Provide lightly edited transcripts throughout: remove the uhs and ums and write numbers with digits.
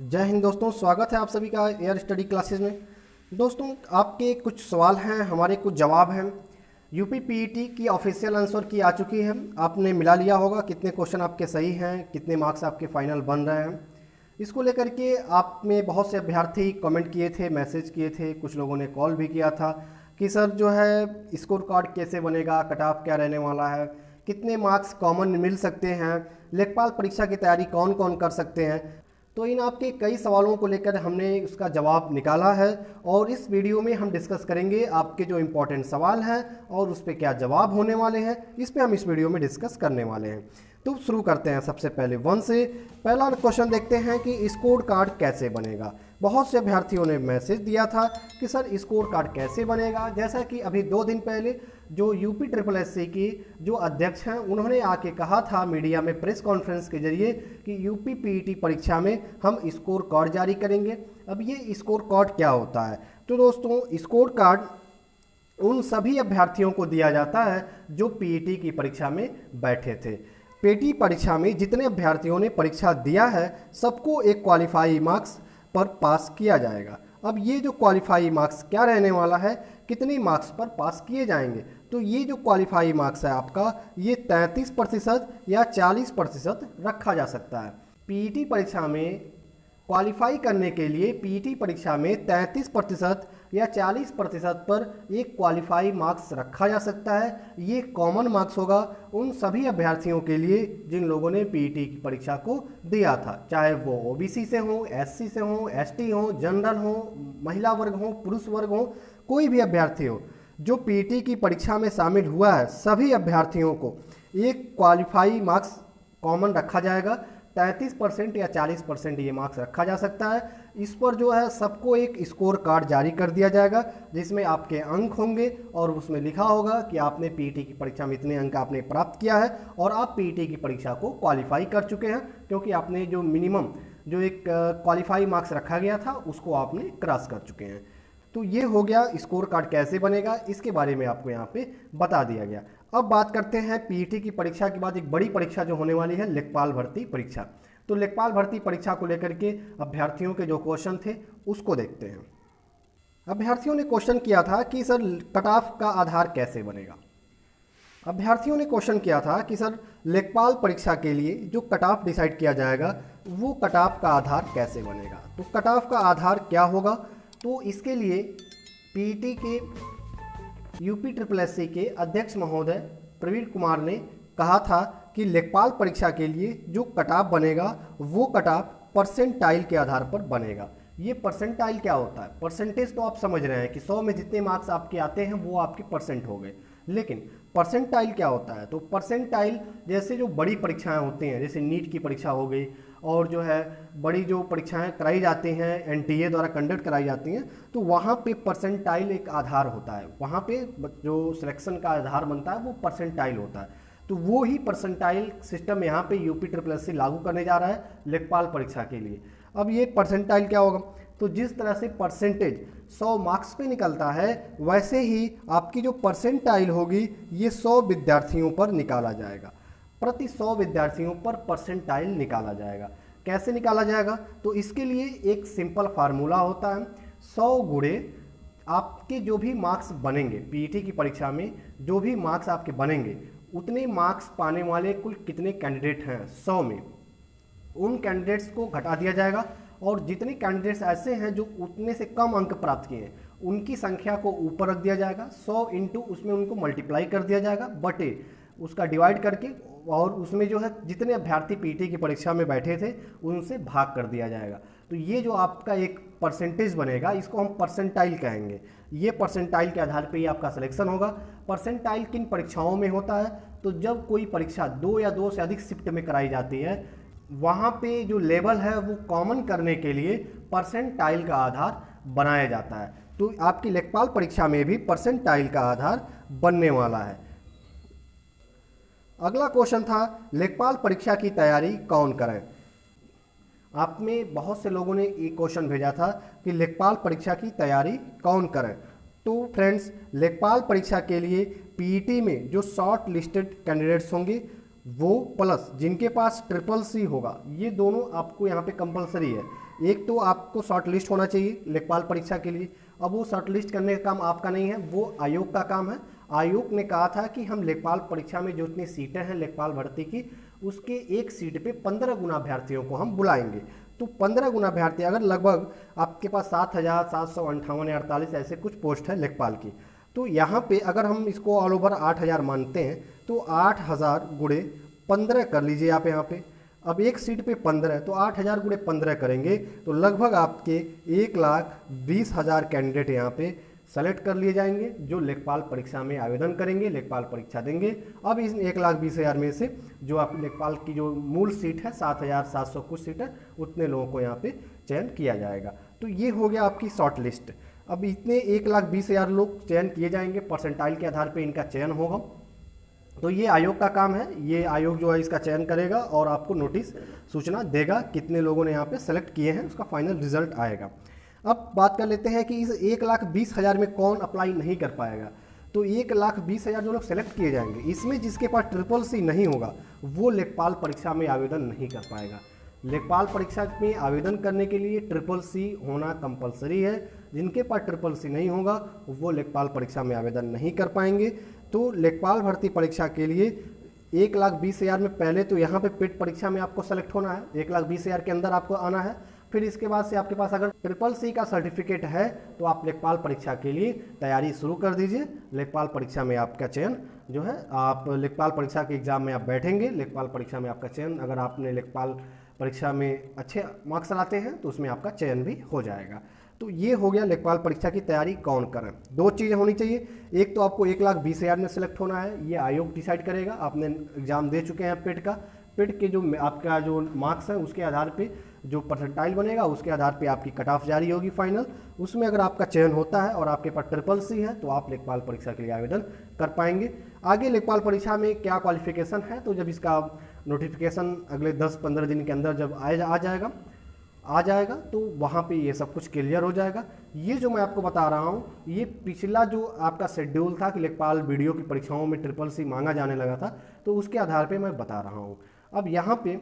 जय हिंद दोस्तों, स्वागत है आप सभी का एयर स्टडी क्लासेस में। दोस्तों, आपके कुछ सवाल हैं, हमारे कुछ जवाब हैं। यूपी पीईटी की ऑफिशियल आंसर की आ चुकी है। आपने मिला लिया होगा कितने क्वेश्चन आपके सही हैं, कितने मार्क्स आपके फाइनल बन रहे हैं। इसको लेकर के आप में बहुत से अभ्यर्थी कमेंट किए थे, मैसेज किए थे, कुछ लोगों ने कॉल भी किया था कि सर जो है स्कोर कार्ड कैसे बनेगा, कट ऑफ क्या रहने वाला है, कितने मार्क्स कॉमन मिल सकते हैं, लेखपाल परीक्षा की तैयारी कौन कौन कर सकते हैं। तो इन आपके कई सवालों को लेकर हमने उसका जवाब निकाला है और इस वीडियो में हम डिस्कस करेंगे आपके जो इम्पोर्टेंट सवाल हैं और उस पर क्या जवाब होने वाले हैं, इस पे हम इस वीडियो में डिस्कस करने वाले हैं। तो शुरू करते हैं सबसे पहले वन से। पहला क्वेश्चन देखते हैं कि स्कोर कार्ड कैसे बनेगा। बहुत से अभ्यर्थियों ने मैसेज दिया था कि सर स्कोर कार्ड कैसे बनेगा। जैसा कि अभी 2 दिन पहले जो यूपी ट्रिपल एससी की जो अध्यक्ष हैं उन्होंने आके कहा था मीडिया में प्रेस कॉन्फ्रेंस के जरिए कि यूपी पीईटी परीक्षा में हम स्कोर कार्ड जारी करेंगे। अब ये स्कोर कार्ड क्या होता है? तो दोस्तों, स्कोर कार्ड उन सभी अभ्यर्थियों को दिया जाता है जो पीईटी की परीक्षा में बैठे थे। पीईटी परीक्षा में जितने अभ्यर्थियों ने परीक्षा दिया है सबको एक क्वालिफाई मार्क्स पर पास किया जाएगा। अब ये जो क्वालिफाई मार्क्स क्या रहने वाला है, कितने मार्क्स पर पास किए जाएंगे? तो ये जो क्वालिफाई मार्क्स है आपका, ये 33% या 40% रखा जा सकता है। पीईटी परीक्षा में क्वालिफाई करने के लिए पीईटी परीक्षा में 33% या 40% पर एक क्वालिफाई मार्क्स रखा जा सकता है। ये कॉमन मार्क्स होगा उन सभी अभ्यर्थियों के लिए जिन लोगों ने पीईटी की परीक्षा को दिया था, चाहे वो ओबीसी से हो, एससी से हो, एसटी हो, जनरल हो, महिला वर्ग हो, पुरुष वर्ग हो, कोई भी अभ्यर्थी हो जो पीईटी की परीक्षा में शामिल हुआ है, सभी अभ्यर्थियों को एक क्वालिफाई मार्क्स कॉमन रखा जाएगा। 33% या 40% ये मार्क्स रखा जा सकता है। इस पर जो है सबको एक स्कोर कार्ड जारी कर दिया जाएगा जिसमें आपके अंक होंगे और उसमें लिखा होगा कि आपने पीईटी की परीक्षा में इतने अंक आपने प्राप्त किया है और आप पीईटी की परीक्षा को क्वालिफाई कर चुके हैं, क्योंकि आपने जो मिनिमम जो एक क्वालिफाई मार्क्स रखा गया था उसको आपने क्रॉस कर चुके हैं। तो ये हो गया स्कोर कार्ड कैसे बनेगा, इसके बारे में आपको यहाँ पे बता दिया गया। अब बात करते हैं पीईटी की परीक्षा के बाद एक बड़ी परीक्षा जो होने वाली है, लेखपाल भर्ती परीक्षा। तो लेखपाल भर्ती परीक्षा को लेकर के अभ्यर्थियों के जो क्वेश्चन थे उसको देखते हैं। अभ्यर्थियों ने क्वेश्चन किया था कि सर कट ऑफ का आधार कैसे बनेगा। अभ्यर्थियों ने क्वेश्चन किया था कि सर लेखपाल परीक्षा के लिए जो कट ऑफ डिसाइड किया जाएगा वो कट ऑफ का आधार कैसे बनेगा। तो कट ऑफ का आधार क्या होगा? तो इसके लिए पीईटी के यूपी ट्रिपल एससी के अध्यक्ष महोदय प्रवीण कुमार ने कहा था कि लेखपाल परीक्षा के लिए जो कट ऑफ बनेगा वो कट ऑफ परसेंटाइल के आधार पर बनेगा। ये परसेंटाइल क्या होता है? परसेंटेज तो आप समझ रहे हैं कि 100 में जितने मार्क्स आपके आते हैं वो आपके परसेंट हो गए, लेकिन परसेंटाइल क्या होता है? तो परसेंटाइल जैसे जो बड़ी परीक्षाएं होती हैं, जैसे नीट की परीक्षा हो गई और जो है बड़ी जो परीक्षाएं कराई जाती हैं एनटीए द्वारा कंडक्ट कराई जाती हैं, तो वहाँ पे परसेंटाइल एक आधार होता है। वहाँ पे जो सिलेक्शन का आधार बनता है वो परसेंटाइल होता है। तो वो ही परसेंटाइल सिस्टम यहाँ पे यूपी ट्रिपल एससी लागू करने जा रहा है लेखपाल परीक्षा के लिए। अब ये परसेंटाइल क्या होगा? तो जिस तरह से परसेंटेज 100 मार्क्स पे निकलता है, वैसे ही आपकी जो परसेंटाइल होगी ये 100 विद्यार्थियों पर निकाला जाएगा। प्रति 100 विद्यार्थियों पर परसेंटाइल निकाला जाएगा। कैसे निकाला जाएगा? तो इसके लिए एक सिंपल फार्मूला होता है, 100 गुणे आपके जो भी मार्क्स बनेंगे पीईटी की परीक्षा में, जो भी मार्क्स आपके बनेंगे उतने मार्क्स पाने वाले कुल कितने कैंडिडेट हैं 100 में, उन कैंडिडेट्स को घटा दिया जाएगा और जितने कैंडिडेट्स ऐसे हैं जो उतने से कम अंक प्राप्त किए हैं उनकी संख्या को ऊपर रख दिया जाएगा। 100 इंटू उसमें उनको मल्टीप्लाई कर दिया जाएगा, बटे उसका डिवाइड करके, और उसमें जो है जितने अभ्यर्थी पीईटी की परीक्षा में बैठे थे उनसे भाग कर दिया जाएगा। तो ये जो आपका एक परसेंटेज बनेगा इसको हम परसेंटाइल कहेंगे। ये परसेंटाइल के आधार पे ही आपका सिलेक्शन होगा। परसेंटाइल किन परीक्षाओं में होता है? तो जब कोई परीक्षा 2 या 2 से अधिक शिफ्ट में कराई जाती है, वहाँ पे जो लेवल है वो कॉमन करने के लिए परसेंटाइल का आधार बनाया जाता है। तो आपकी लेखपाल परीक्षा में भी परसेंटाइल का आधार बनने वाला है। अगला क्वेश्चन था लेखपाल परीक्षा की तैयारी कौन करें। आप में बहुत से लोगों ने एक क्वेश्चन भेजा था कि लेखपाल परीक्षा की तैयारी कौन करें। तो फ्रेंड्स, लेखपाल परीक्षा के लिए पीईटी में जो शॉर्ट लिस्टेड कैंडिडेट्स होंगे वो प्लस जिनके पास ट्रिपल सी होगा, ये दोनों आपको यहाँ पे कंपलसरी है। एक तो आपको शॉर्ट लिस्ट होना चाहिए लेखपाल परीक्षा के लिए। अब वो शॉर्ट लिस्ट करने का काम आपका नहीं है, वो आयोग का काम है। आयोग ने कहा था कि हम लेखपाल परीक्षा में जो इतनी सीटें हैं लेखपाल भर्ती की, उसके एक सीट पे 15 गुना अभ्यर्थियों को हम बुलाएंगे। तो 15 गुना अभ्यर्थी, अगर लगभग आपके पास 7,758 या 48 ऐसे कुछ पोस्ट है लेखपाल की, तो यहाँ पे अगर हम इसको ऑल ओवर 8,000 मानते हैं तो 8,000 गुणे 15 कर लीजिए आप यहाँ पे। अब एक सीट पे 15 है तो 8,000 गुणे 15 करेंगे तो लगभग आपके 1,20,000 कैंडिडेट यहाँ पे सेलेक्ट कर लिए जाएंगे जो लेखपाल परीक्षा में आवेदन करेंगे, लेखपाल परीक्षा देंगे। अब इस 1,20,000 में से जो आप लेखपाल की जो मूल सीट है 7,700 कुछ सीट है, उतने लोगों को यहाँ पे चयन किया जाएगा। तो ये हो गया आपकी शॉर्ट लिस्ट। अब इतने 1,20,000 लोग चयन किए जाएंगे, परसेंटाइल के आधार पर इनका चयन होगा। तो ये आयोग का काम है, ये आयोग जो है इसका चयन करेगा और आपको नोटिस सूचना देगा कितने लोगों ने यहाँ पे सेलेक्ट किए हैं, उसका फाइनल रिजल्ट आएगा। अब बात कर लेते हैं कि इस 1,20,000 में कौन अप्लाई नहीं कर पाएगा। तो 1,20,000 जो लोग सेलेक्ट किए जाएंगे, इसमें जिसके पास ट्रिपल सी नहीं होगा वो लेखपाल परीक्षा में आवेदन नहीं कर पाएगा। लेखपाल परीक्षा में आवेदन करने के लिए ट्रिपल सी होना कंपलसरी है। जिनके पास ट्रिपल सी नहीं होगा वो लेखपाल परीक्षा में आवेदन नहीं कर पाएंगे। तो लेखपाल भर्ती परीक्षा के लिए 1,20,000 में पहले तो यहाँ पे पेट परीक्षा में आपको सेलेक्ट होना है, 1,20,000 के अंदर आपको आना है। फिर इसके बाद से आपके पास अगर ट्रिपल सी का सर्टिफिकेट है तो आप लेखपाल परीक्षा के लिए तैयारी शुरू कर दीजिए। लेखपाल परीक्षा में आपका चयन जो है, आप लेखपाल परीक्षा के एग्ज़ाम में आप बैठेंगे, लेखपाल परीक्षा में आपका चयन, अगर आपने लेखपाल परीक्षा में अच्छे मार्क्स लाते हैं तो उसमें आपका चयन भी हो जाएगा। तो ये हो गया लेखपाल परीक्षा की तैयारी कौन करें। दो चीज़ें होनी चाहिए, एक तो आपको 1,20,000 में सेलेक्ट होना है, ये आयोग डिसाइड करेगा। आपने एग्ज़ाम दे चुके हैं पेट का, पेट के जो आपका जो मार्क्स है उसके आधार पे जो परसेंटाइल बनेगा उसके आधार पे आपकी कट ऑफ जारी होगी फाइनल। उसमें अगर आपका चयन होता है और आपके पास ट्रिपल सी है तो आप लेखपाल परीक्षा के लिए आवेदन कर पाएंगे। आगे लेखपाल परीक्षा में क्या क्वालिफिकेशन है, तो जब इसका नोटिफिकेशन अगले 10-15 दिन के अंदर जब आ जाएगा तो वहाँ पे ये सब कुछ क्लियर हो जाएगा। ये जो मैं आपको बता रहा हूँ ये पिछला जो आपका शेड्यूल था कि लेखपाल वीडियो की परीक्षाओं में ट्रिपल सी मांगा जाने लगा था, तो उसके आधार पे मैं बता रहा हूँ। अब यहाँ पे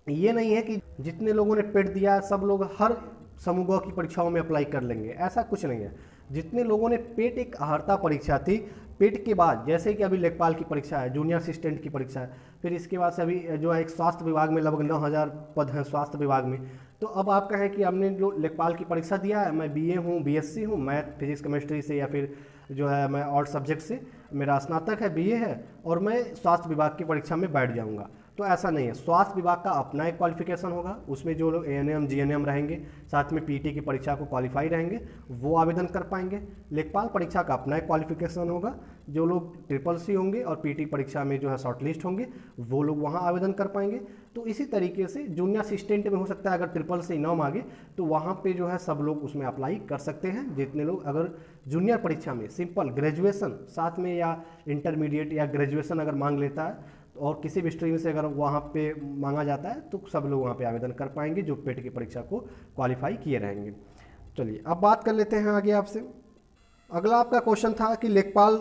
ये नहीं है कि जितने लोगों ने पेट दिया सब लोग हर समूह की परीक्षाओं में अप्लाई कर लेंगे, ऐसा कुछ नहीं है। जितने लोगों ने पेट एक अर्हता परीक्षा थी, पेट के बाद जैसे कि अभी लेखपाल की परीक्षा है, जूनियर असिस्टेंट की परीक्षा है, फिर इसके बाद से अभी जो है एक स्वास्थ्य विभाग में लगभग 9,000 पद हैं स्वास्थ्य विभाग में। तो अब आप कहें कि हमने जो लेखपाल की परीक्षा दिया है, मैं बीए हूँ, बीएससी हूँ, मैथ फिजिक्स केमिस्ट्री से, या फिर जो है मैं और सब्जेक्ट से, मेरा स्नातक है, बीए है, और मैं स्वास्थ्य विभाग की परीक्षा में बैठ जाऊँगा, तो ऐसा नहीं है। स्वास्थ्य विभाग का अपना एक क्वालिफिकेशन होगा, उसमें जो लोग एएनएम जीएनएम रहेंगे, साथ में पीटी की परीक्षा को क्वालिफाई रहेंगे, वो आवेदन कर पाएंगे। लेखपाल परीक्षा का अपना एक क्वालिफिकेशन होगा, जो लोग ट्रिपल सी होंगे और पीटी परीक्षा में जो है शॉर्टलिस्ट होंगे वो लोग वहाँ आवेदन कर पाएंगे। तो इसी तरीके से जूनियर असिस्टेंट में हो सकता है अगर ट्रिपल सी ना मांगे तो वहाँ पे जो है सब लोग उसमें अप्लाई कर सकते हैं। जितने लोग अगर जूनियर परीक्षा में सिंपल ग्रेजुएशन साथ में या इंटरमीडिएट या ग्रेजुएशन अगर मांग लेता है और किसी भी स्ट्रीम से अगर वहाँ पे मांगा जाता है तो सब लोग वहाँ पे आवेदन कर पाएंगे जो पेट की परीक्षा को क्वालिफाई किए रहेंगे। चलिए अब बात कर लेते हैं आगे आपसे। अगला आपका क्वेश्चन था कि लेखपाल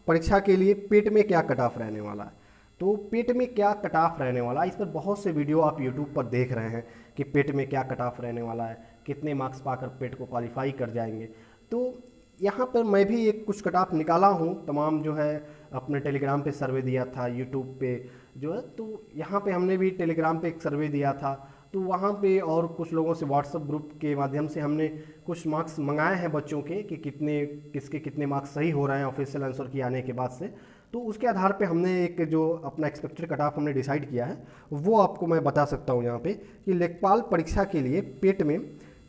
परीक्षा के लिए पेट में क्या कट ऑफ रहने वाला है। तो पेट में क्या कट ऑफ रहने वाला है, इस पर बहुत से वीडियो आप यूट्यूब पर देख रहे हैं कि पेट में क्या कट ऑफ रहने वाला है, कितने मार्क्स पाकर पेट को क्वालिफाई कर जाएंगे। तो यहाँ पर मैं भी एक कुछ कट ऑफ निकाला हूँ, तमाम जो है अपने टेलीग्राम पे सर्वे दिया था, यूट्यूब पे जो है, तो यहाँ पे हमने भी टेलीग्राम पे एक सर्वे दिया था, तो वहाँ पे और कुछ लोगों से व्हाट्सएप ग्रुप के माध्यम से हमने कुछ मार्क्स मंगाए हैं बच्चों के कि किसके कितने मार्क्स सही हो रहे हैं ऑफिशियल आंसर की आने के बाद से। तो उसके आधार पे हमने एक जो अपना एक्सपेक्टेड कट ऑफ हमने डिसाइड किया है वो आपको मैं बता सकता हूँ यहाँ पे कि लेखपाल परीक्षा के लिए पेट में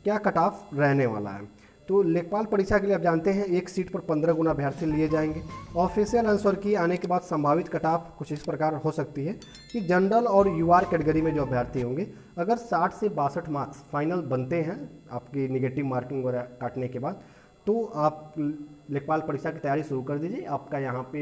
क्या कट ऑफ रहने वाला है। तो लेखपाल परीक्षा के लिए आप जानते हैं एक सीट पर 15 गुना अभ्यर्थी लिए जाएंगे। ऑफिशियल आंसर की आने के बाद संभावित कट ऑफ कुछ इस प्रकार हो सकती है कि जनरल और यूआर कैटेगरी में जो अभ्यर्थी होंगे अगर 60 से 62 मार्क्स फाइनल बनते हैं आपकी निगेटिव मार्किंग वगैरह काटने के बाद, तो आप लेखपाल परीक्षा की तैयारी शुरू कर दीजिए। आपका यहाँ पे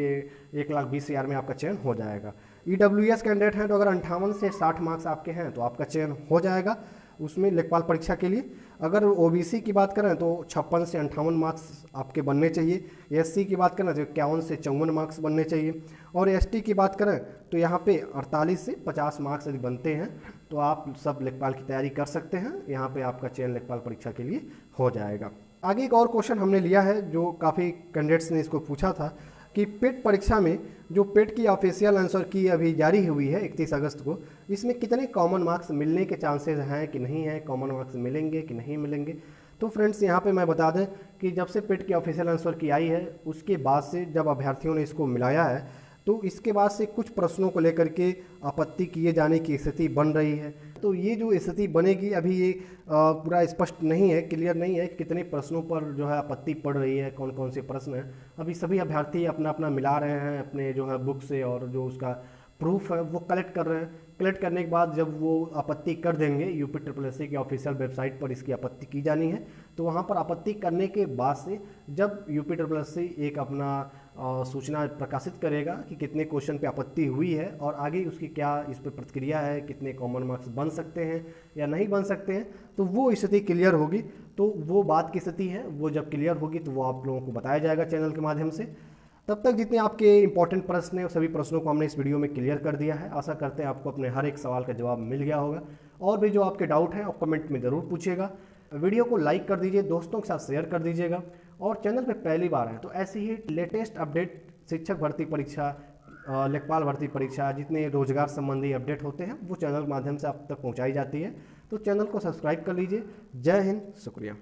1,20,000 में आपका चयन हो जाएगा। ईडब्ल्यूएस कैंडिडेट हैं तो अगर 58 से 60 मार्क्स आपके हैं तो आपका चयन हो जाएगा। उसमें लेखपाल परीक्षा के लिए। अगर ओबीसी की बात करें तो 56 से 58 मार्क्स आपके बनने चाहिए। एससी की बात करें तो 51 से 54 मार्क्स बनने चाहिए। और एसटी की बात करें तो यहाँ पे 48 से 50 मार्क्स यदि बनते हैं तो आप सब लेखपाल की तैयारी कर सकते हैं। यहाँ पे आपका चयन लेखपाल परीक्षा के लिए हो जाएगा। आगे एक और क्वेश्चन हमने लिया है जो काफ़ी कैंडिडेट्स ने इसको पूछा था कि पेट परीक्षा में जो पेट की ऑफिशियल आंसर की अभी जारी हुई है 31 अगस्त को, इसमें कितने कॉमन मार्क्स मिलने के चांसेस हैं कि नहीं है, कॉमन मार्क्स मिलेंगे कि नहीं मिलेंगे। तो फ्रेंड्स यहाँ पे मैं बता दें कि जब से पेट की ऑफिशियल आंसर की आई है उसके बाद से जब अभ्यर्थियों ने इसको मिलाया है तो इसके बाद से कुछ प्रश्नों को लेकर के आपत्ति किए जाने की स्थिति बन रही है। तो ये जो स्थिति बनेगी अभी ये पूरा स्पष्ट नहीं है, क्लियर नहीं है कितने प्रश्नों पर जो है आपत्ति पड़ रही है, कौन कौन से प्रश्न हैं। अभी सभी अभ्यर्थी अपना अपना मिला रहे हैं अपने जो है बुक से और जो उसका प्रूफ है वो कलेक्ट कर रहे हैं। कलेक्ट करने के बाद जब वो आपत्ति कर देंगे, UPSSC की ऑफिशियल वेबसाइट पर इसकी आपत्ति की जानी है, तो वहाँ पर आपत्ति करने के बाद से जब UPSSC एक अपना सूचना प्रकाशित करेगा कि कितने क्वेश्चन पे आपत्ति हुई है और आगे उसकी क्या इस पर प्रतिक्रिया है, कितने कॉमन मार्क्स बन सकते हैं या नहीं बन सकते हैं, तो वो स्थिति क्लियर होगी। तो वो बात की स्थिति है, वो जब क्लियर होगी तो वो आप लोगों को बताया जाएगा चैनल के माध्यम से। तब तक जितने आपके इंपॉर्टेंट प्रश्न हैं सभी प्रश्नों को हमने इस वीडियो में क्लियर कर दिया है। आशा करते हैं आपको अपने हर एक सवाल का जवाब मिल गया होगा। और भी जो आपके डाउट हैं आप कमेंट में ज़रूर पूछिएगा। वीडियो को लाइक कर दीजिए, दोस्तों के साथ शेयर कर दीजिएगा और चैनल पे पहली बार है तो ऐसी ही लेटेस्ट अपडेट शिक्षक भर्ती परीक्षा, लेखपाल भर्ती परीक्षा, जितने रोजगार संबंधी अपडेट होते हैं वो चैनल के माध्यम से आप तक पहुँचाई जाती है। तो चैनल को सब्सक्राइब कर लीजिए। जय हिंद, शुक्रिया।